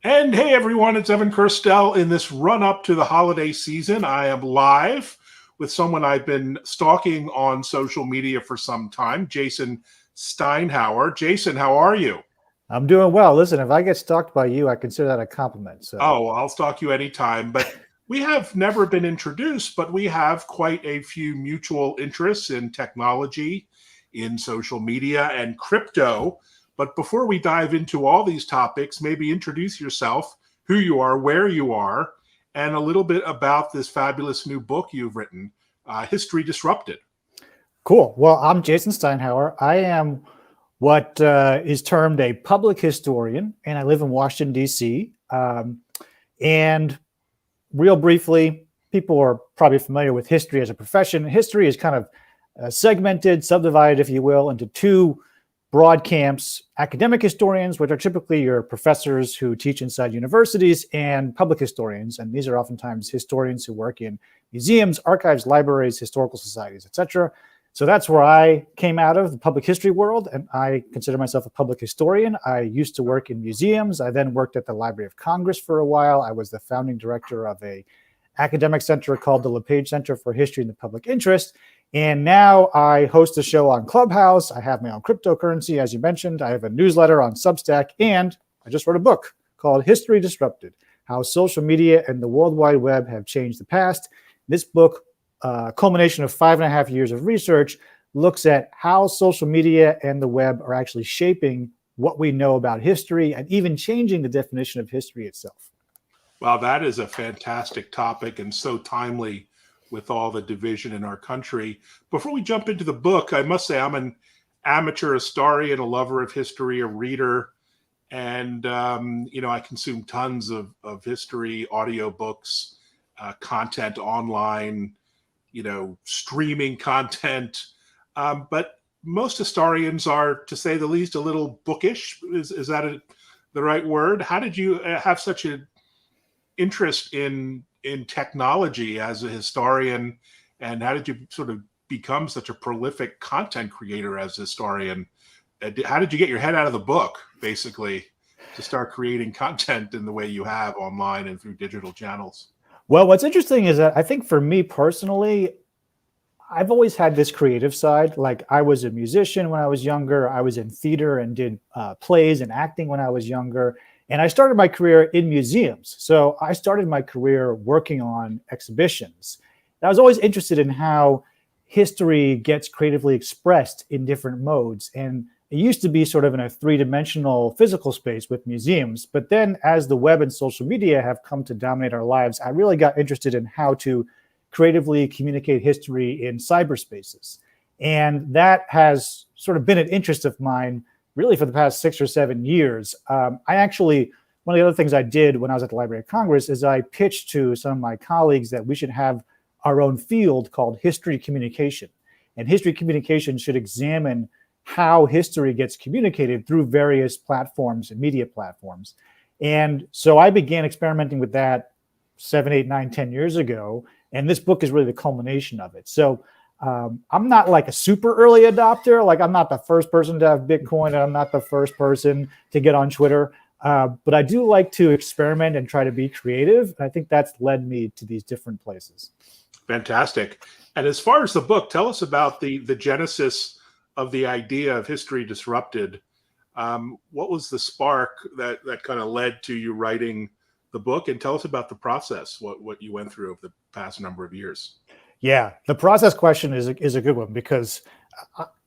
And hey everyone, it's Evan Kirstel. In this run up to the holiday season, I am live with someone I've been stalking on social media for some time, Jason Steinhauer. Jason, how are you? I'm doing well. Listen, if I get stalked by you, I consider that a compliment. So, Oh, I'll stalk you anytime. But we have never been introduced, but we have quite a few mutual interests in technology, in social media, and crypto. But before we dive into all these topics, maybe introduce yourself, who you are, where you are, and a little bit about this fabulous new book you've written, History Disrupted. cool. Well, I'm Jason Steinhauer. I am what is termed a public historian, and I live in Washington, D.C. And real briefly, people are probably familiar with history as a profession. History is kind of segmented, subdivided, if you will, into two broad camps: academic historians, which are typically your professors who teach inside universities, and public historians. And these are oftentimes historians who work in museums, archives, libraries, historical societies, etc. So that's where I came out of, the public history world, and I consider myself a public historian. I used to work in museums. I then worked at the Library of Congress for a while. I was the founding director of a academic center called the LePage Center for History and the Public Interest. And now I host a show on Clubhouse. I have my own cryptocurrency, as you mentioned. I have a newsletter on Substack, and I just wrote a book called History Disrupted: How Social Media and the World Wide Web Have Changed the Past. This book, culmination of 5.5 years of research, looks at how social media and the web are actually shaping what we know about history and even changing the definition of history itself. Wow, that is a fantastic topic and so timely with all the division in our country. Before we jump into the book, I must say I'm an amateur historian, a lover of history, a reader, and I consume tons of history, audiobooks, content online, streaming content. But most historians are, to say the least, a little bookish. Is that the right word? How did you have such an interest in technology as a historian, and how did you sort of become such a prolific content creator as a historian? How did you get your head out of the book, basically, to start creating content in the way you have online and through digital channels? Well, what's interesting is that I think for me personally, I've always had this creative side. Like, I was a musician when I was younger. I was in theater and did plays and acting when I was younger. And I started my career in museums. So I started my career working on exhibitions. And I was always interested in how history gets creatively expressed in different modes. And it used to be sort of in a three-dimensional physical space with museums. But then as the web and social media have come to dominate our lives, I really got interested in how to creatively communicate history in cyberspaces. And that has sort of been an interest of mine really for the past 6 or 7 years. One of the other things I did when I was at the Library of Congress is I pitched to some of my colleagues that we should have our own field called history communication. And history communication should examine how history gets communicated through various platforms and media platforms. And so I began experimenting with that 7, 8, 9, 10 years ago. And this book is really the culmination of it. So I'm not like a super early adopter. Like, I'm not the first person to have Bitcoin, and I'm not the first person to get on Twitter. But I do like to experiment and try to be creative. And I think that's led me to these different places. Fantastic. And as far as the book, tell us about the genesis of the idea of History Disrupted. What was the spark that kind of led to you writing the book? And tell us about the process, what you went through over the past number of years. Yeah, the process question is a good one, because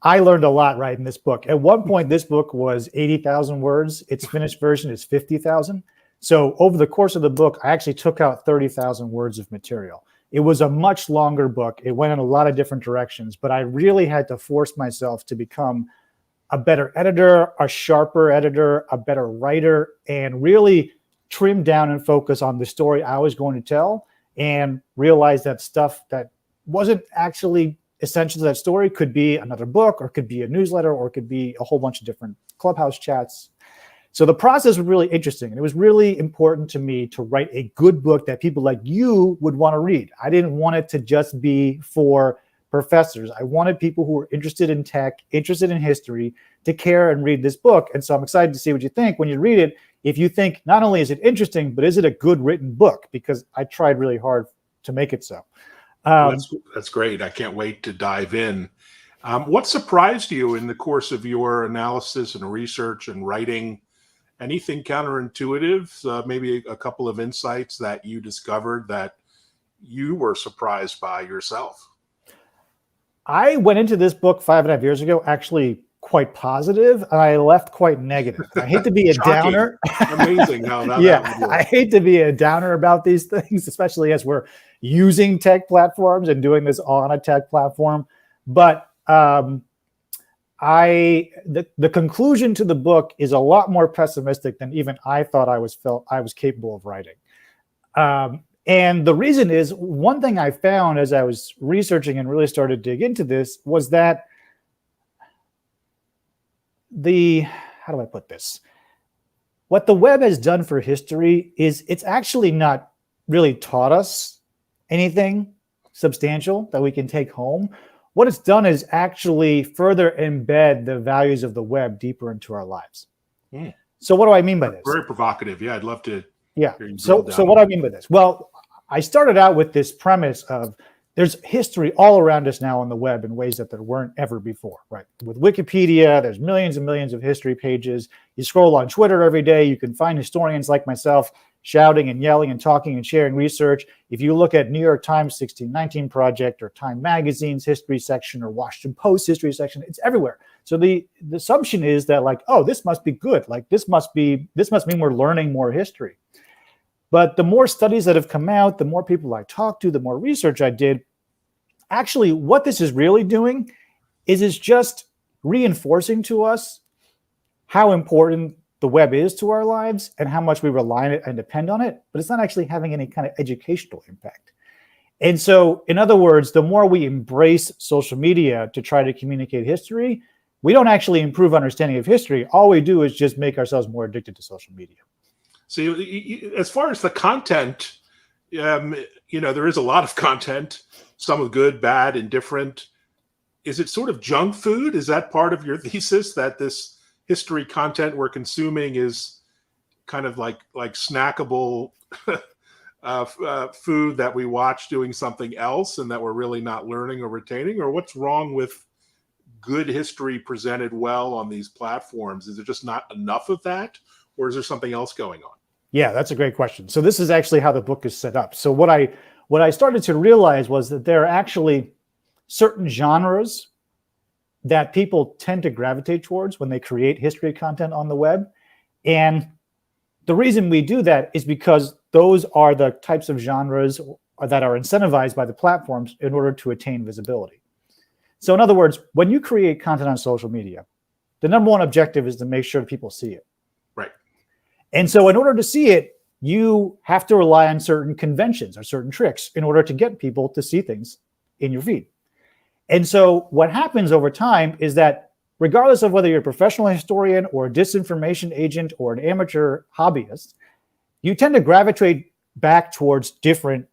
I learned a lot writing this book. At one point, this book was 80,000 words. Its finished version is 50,000. So over the course of the book, I actually took out 30,000 words of material. It was a much longer book. It went in a lot of different directions, but I really had to force myself to become a better editor, a sharper editor, a better writer, and really trim down and focus on the story I was going to tell, and realize that stuff that wasn't actually essential to that story could be another book, or could be a newsletter, or it could be a whole bunch of different Clubhouse chats. So the process was really interesting. And it was really important to me to write a good book that people like you would want to read. I didn't want it to just be for professors. I wanted people who were interested in tech, interested in history, to care and read this book. And so I'm excited to see what you think when you read it. If you think not only is it interesting, but is it a good written book? Because I tried really hard to make it so. That's great. I can't wait to dive in. What surprised you in the course of your analysis and research and writing? Anything counterintuitive? Maybe a couple of insights that you discovered that you were surprised by yourself? I went into this book 5.5 years ago actually quite positive, and I left quite negative. I hate to be a downer. Amazing how that yeah, I hate to be a downer about these things, especially as we're using tech platforms and doing this on a tech platform. But the conclusion to the book is a lot more pessimistic than even I thought I was capable of writing. And the reason is, one thing I found as I was researching and really started to dig into this was that how do I put this? What the web has done for history is it's actually not really taught us anything substantial that we can take home. What it's done is actually further embed the values of the web deeper into our lives. Mm. So what do I mean by this? Very provocative. Yeah, I'd love to. Yeah. So what do I mean by this? Well, I started out with this premise of there's history all around us now on the web in ways that there weren't ever before, right? With Wikipedia, there's millions and millions of history pages. You scroll on Twitter every day, you can find historians like myself shouting and yelling and talking and sharing research. If you look at New York Times 1619 Project or Time Magazine's history section or Washington Post history section, it's everywhere. So the assumption is that, like, oh, this must be good. Like this must mean we're learning more history. But the more studies that have come out, the more people I talked to, the more research I did, actually what this is really doing is it's just reinforcing to us how important the web is to our lives and how much we rely on it and depend on it, but it's not actually having any kind of educational impact. And so, in other words, the more we embrace social media to try to communicate history, we don't actually improve understanding of history. All we do is just make ourselves more addicted to social media. So as far as the content, there is a lot of content, some of good, bad, indifferent. Is it sort of junk food? Is that part of your thesis, that this history content we're consuming is kind of like snackable food that we watch doing something else and that we're really not learning or retaining? Or what's wrong with good history presented well on these platforms? Is there just not enough of that? Or is there something else going on? Yeah, that's a great question. So this is actually how the book is set up. So what I started to realize was that there are actually certain genres that people tend to gravitate towards when they create history content on the web. And the reason we do that is because those are the types of genres that are incentivized by the platforms in order to attain visibility. So in other words, when you create content on social media, the number one objective is to make sure people see it. Right. And so in order to see it, you have to rely on certain conventions or certain tricks in order to get people to see things in your feed. And so what happens over time is that regardless of whether you're a professional historian or a disinformation agent or an amateur hobbyist, you tend to gravitate back towards different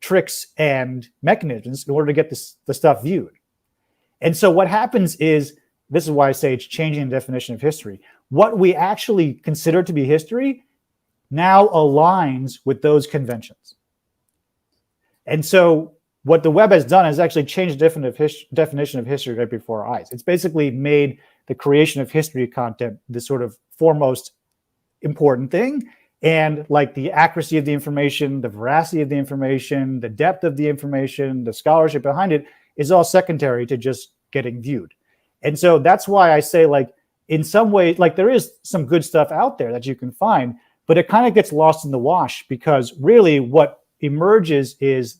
tricks and mechanisms in order to get the stuff viewed. And so what happens is, this is why I say it's changing the definition of history. What we actually consider to be history now aligns with those conventions. And so what the web has done is actually changed the definition of history right before our eyes. It's basically made the creation of history content the sort of foremost important thing. And like the accuracy of the information, the veracity of the information, the depth of the information, the scholarship behind it is all secondary to just getting viewed. And so that's why I say, like, in some ways, like, there is some good stuff out there that you can find, but it kind of gets lost in the wash, because really what emerges is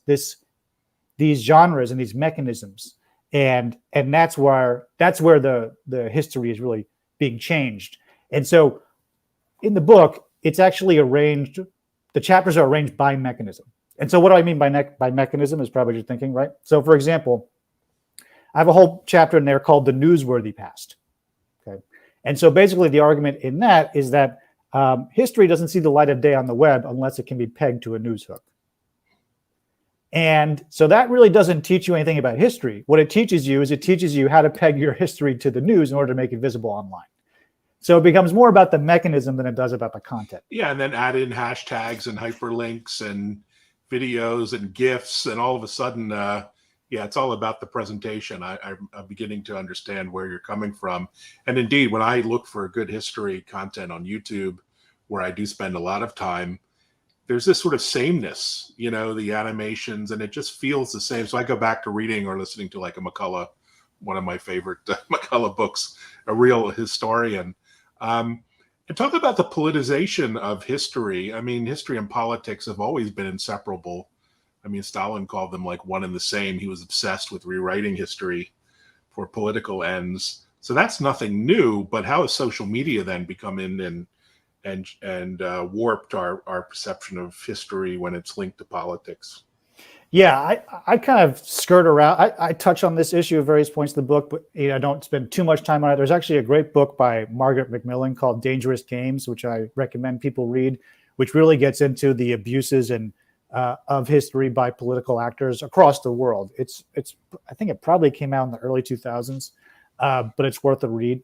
these genres and these mechanisms. And that's where the history is really being changed. And so in the book, it's actually arranged, the chapters are arranged by mechanism. And so what do I mean by mechanism is probably what you're thinking, right? So for example, I have a whole chapter in there called The Newsworthy Past. Okay. And so basically the argument in that is that history doesn't see the light of day on the web unless it can be pegged to a news hook. And so that really doesn't teach you anything about history. What it teaches you is it teaches you how to peg your history to the news in order to make it visible online. So it becomes more about the mechanism than it does about the content. Yeah, and then add in hashtags and hyperlinks and videos and GIFs, and all of a sudden, yeah, it's all about the presentation. I'm beginning to understand where you're coming from. And indeed, when I look for good history content on YouTube, where I do spend a lot of time, there's this sort of sameness, you know, the animations, and it just feels the same. So I go back to reading or listening to like a McCullough, one of my favorite McCullough books, a real historian. And talk about the politicization of history. I mean, history and politics have always been inseparable. I mean, Stalin called them like one and the same. He was obsessed with rewriting history for political ends. So that's nothing new. But how has social media then become in and warped our perception of history when it's linked to politics? Yeah, I kind of skirt around. I touch on this issue at various points in the book, but I don't spend too much time on it. There's actually a great book by Margaret Macmillan called Dangerous Games, which I recommend people read, which really gets into the abuses and of history by political actors across the world. It's I think it probably came out in the early 2000s, but it's worth a read.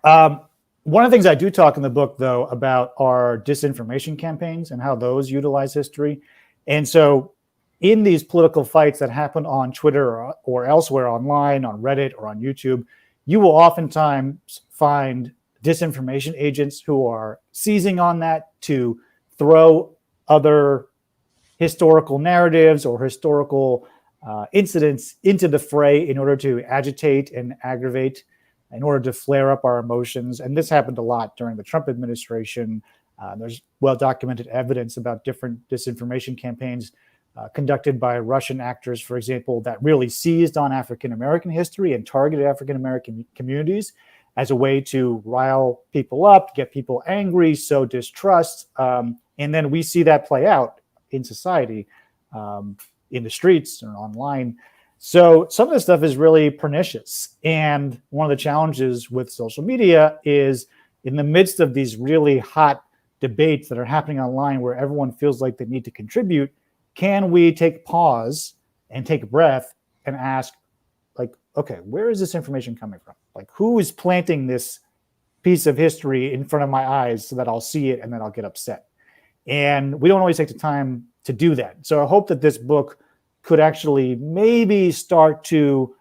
One of the things I do talk in the book, though, about are disinformation campaigns and how those utilize history. And so in these political fights that happen on Twitter or elsewhere online, on Reddit or on YouTube, you will oftentimes find disinformation agents who are seizing on that to throw other historical narratives or historical incidents into the fray in order to agitate and aggravate, in order to flare up our emotions. And this happened a lot during the Trump administration. There's well-documented evidence about different disinformation campaigns conducted by Russian actors, for example, that really seized on African-American history and targeted African-American communities as a way to rile people up, get people angry, sow distrust. And then we see that play out in society, in the streets or online. So some of this stuff is really pernicious. And one of the challenges with social media is in the midst of these really hot debates that are happening online where everyone feels like they need to contribute, can we take pause and take a breath and ask, like, okay, where is this information coming from? Like, who is planting this piece of history in front of my eyes so that I'll see it and then I'll get upset? And we don't always take the time to do that. So I hope that this book could actually maybe start to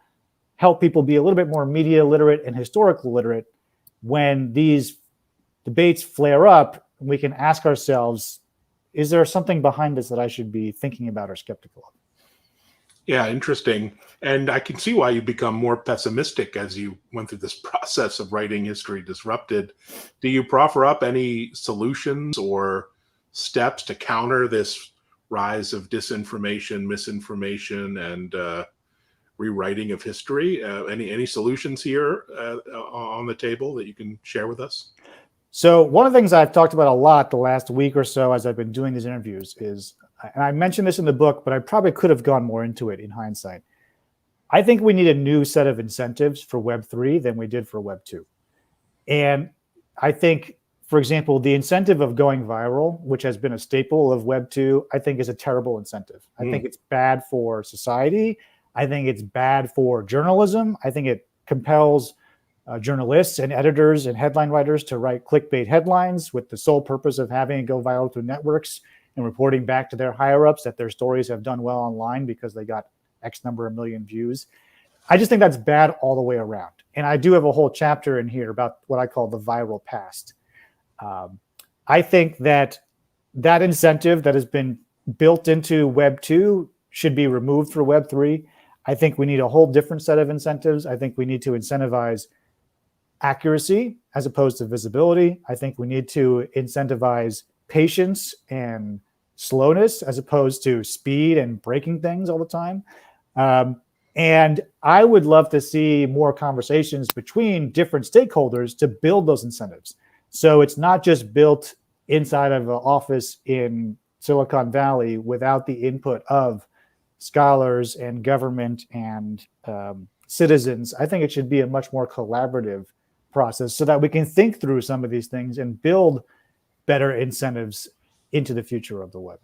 help people be a little bit more media literate and historical literate when these debates flare up. We can ask ourselves, is there something behind this that I should be thinking about or skeptical of? Yeah, interesting. And I can see why you become more pessimistic as you went through this process of writing History Disrupted. Do you proffer up any solutions or steps to counter this rise of disinformation, misinformation, and rewriting of history? Any solutions here on the table that you can share with us? So one of the things I've talked about a lot the last week or so as I've been doing these interviews is, and I mentioned this in the book, but I probably could have gone more into it in hindsight. I think we need a new set of incentives for Web3 than we did for Web2. And I think, for example, the incentive of going viral, which has been a staple of Web2, I think is a terrible incentive. I think it's bad for society. I think it's bad for journalism. I think it compels journalists and editors and headline writers to write clickbait headlines with the sole purpose of having it go viral through networks and reporting back to their higher ups that their stories have done well online because they got X number of million views. I just think that's bad all the way around. And I do have a whole chapter in here about what I call the viral past. I think that that incentive that has been built into Web 2 should be removed for Web 3. I think we need a whole different set of incentives. I think we need to incentivize accuracy as opposed to visibility. I think we need to incentivize patience and slowness as opposed to speed and breaking things all the time. And I would love to see more conversations between different stakeholders to build those incentives. So it's not just built inside of an office in Silicon Valley without the input of scholars and government and citizens. I think it should be a much more collaborative process so that we can think through some of these things and build better incentives into the future of the web.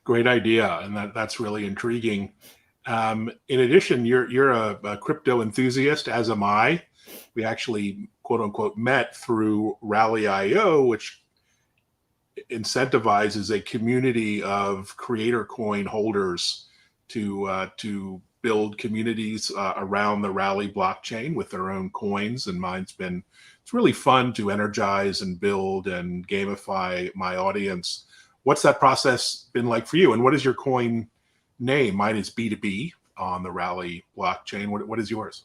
Great idea, and that's really intriguing. In addition, you're a crypto enthusiast, as am I. We actually, quote unquote, met through Rally.io, which incentivizes a community of creator coin holders to build communities around the Rally blockchain with their own coins. And it's really fun to energize and build and gamify my audience. What's that process been like for you? And what is your coin name? Mine is B2B on the Rally blockchain. What is yours?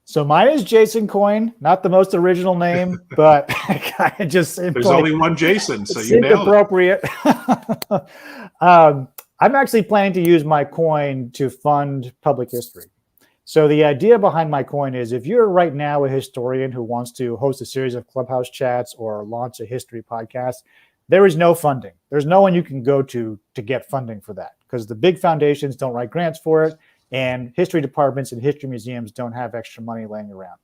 So mine is JasonCoin, not the most original name, but I just there's only one Jason, so you nailed appropriate. I'm actually planning to use my coin to fund public history. So the idea behind my coin is if you're right now a historian who wants to host a series of Clubhouse chats or launch a history podcast, there is no funding. There's no one you can go to get funding for that because the big foundations don't write grants for it. And history departments and history museums don't have extra money laying around.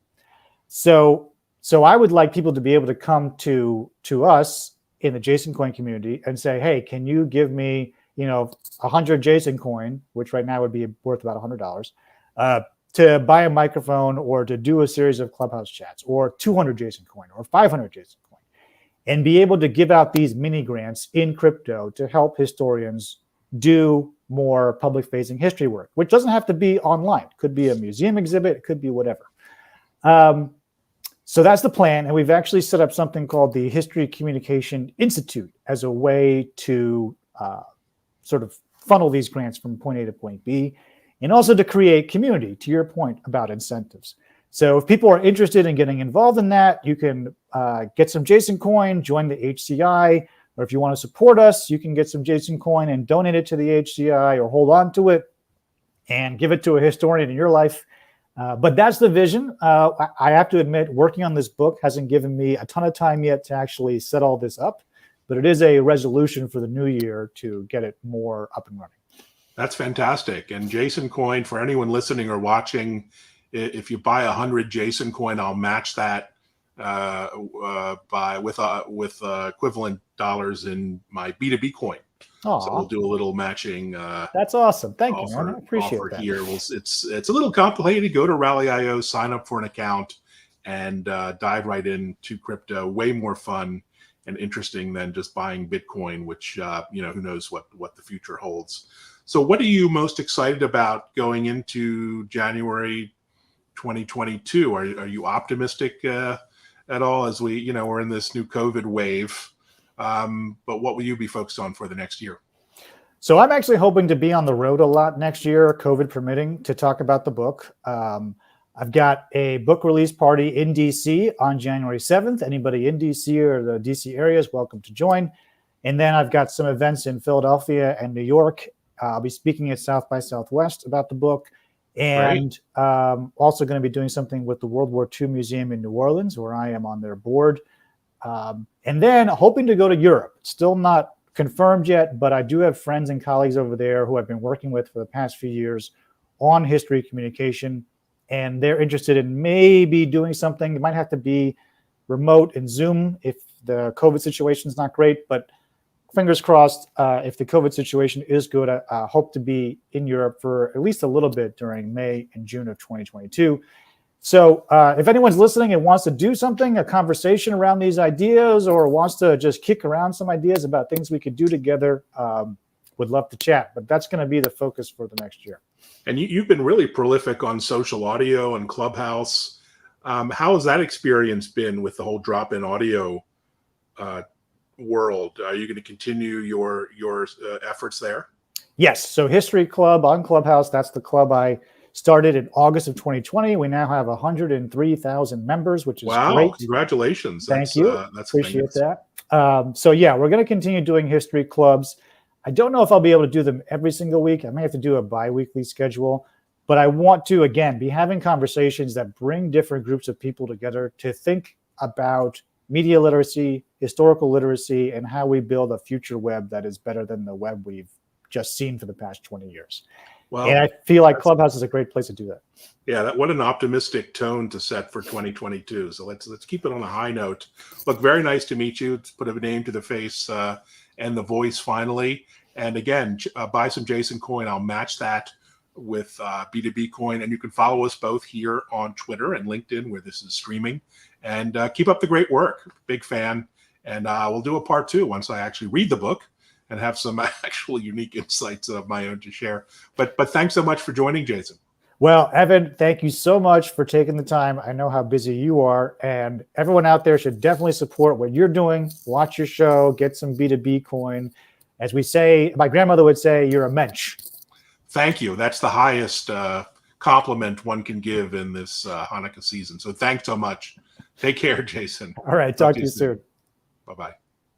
So I would like people to be able to come to us in the JasonCoin community and say, hey, can you give me, 100 JasonCoin, which right now would be worth about $100, to buy a microphone or to do a series of Clubhouse chats, or 200 JasonCoin or 500 JasonCoin, and be able to give out these mini grants in crypto to help historians do more public-facing history work, which doesn't have to be online. It could be a museum exhibit. It could be whatever. So that's the plan. And we've actually set up something called the History Communication Institute as a way to sort of funnel these grants from point A to point B, and also to create community, to your point about incentives. So if people are interested in getting involved in that, you can get some JasonCoin, join the HCI, or if you want to support us, you can get some JasonCoin and donate it to the HCI or hold on to it and give it to a historian in your life. But that's the vision. I have to admit, working on this book hasn't given me a ton of time yet to actually set all this up, but it is a resolution for the new year to get it more up and running. That's fantastic. And JasonCoin, for anyone listening or watching, if you buy 100 JasonCoin, I'll match that with equivalent dollars in my B2B coin. Aww. So we'll do a little matching. That's awesome. Thank you, man. I appreciate that. Here, it's a little complicated. Go to Rally.io, sign up for an account, and dive right into crypto. Way more fun and interesting than just buying Bitcoin, which who knows what the future holds. So, what are you most excited about going into January 2022? Are you optimistic at all as we're in this new COVID wave? But what will you be focused on for the next year? So I'm actually hoping to be on the road a lot next year, COVID permitting, to talk about the book. I've got a book release party in DC on January 7th. Anybody in DC or the DC area is welcome to join. And then I've got some events in Philadelphia and New York. I'll be speaking at South by Southwest about the book. And also going to be doing something with the World War II Museum in New Orleans, where I am on their board. And then hoping to go to Europe. Still not confirmed yet, but I do have friends and colleagues over there who I've been working with for the past few years on history communication. And they're interested in maybe doing something. It might have to be remote and Zoom if the COVID situation is not great, but fingers crossed, if the COVID situation is good, I hope to be in Europe for at least a little bit during May and June of 2022. So if anyone's listening and wants to do something, a conversation around these ideas, or wants to just kick around some ideas about things we could do together, would love to chat. But that's going to be the focus for the next year. And you've been really prolific on social audio and Clubhouse. How has that experience been with the whole drop-in audio world? Are you going to continue your efforts there? Yes. So History Club on Clubhouse, that's the club I started in August of 2020. We now have 103,000 members, which is great. Congratulations. Thank you. Appreciate that. So yeah, we're going to continue doing history clubs. I don't know if I'll be able to do them every single week. I may have to do a bi-weekly schedule, but I want to, again, be having conversations that bring different groups of people together to think about media literacy, historical literacy, and how we build a future web that is better than the web we've just seen for the past 20 years. Well, and I feel like Clubhouse is a great place to do that. Yeah, what an optimistic tone to set for 2022. So let's keep it on a high note. Look, very nice to meet you. Let's put a name to the face and the voice finally. And again, buy some JasonCoin. I'll match that with B2B coin. And you can follow us both here on Twitter and LinkedIn, where this is streaming. And keep up the great work. Big fan. And we'll do a part 2 once I actually read the book and have some actual unique insights of my own to share. But thanks so much for joining, Jason. Well, Evan, thank you so much for taking the time. I know how busy you are, and everyone out there should definitely support what you're doing. Watch your show, get some B2B coin. As we say, my grandmother would say, you're a mensch. Thank you. That's the highest compliment one can give in this Hanukkah season. So thanks so much. Take care, Jason. All right. Talk to you soon. Bye-bye.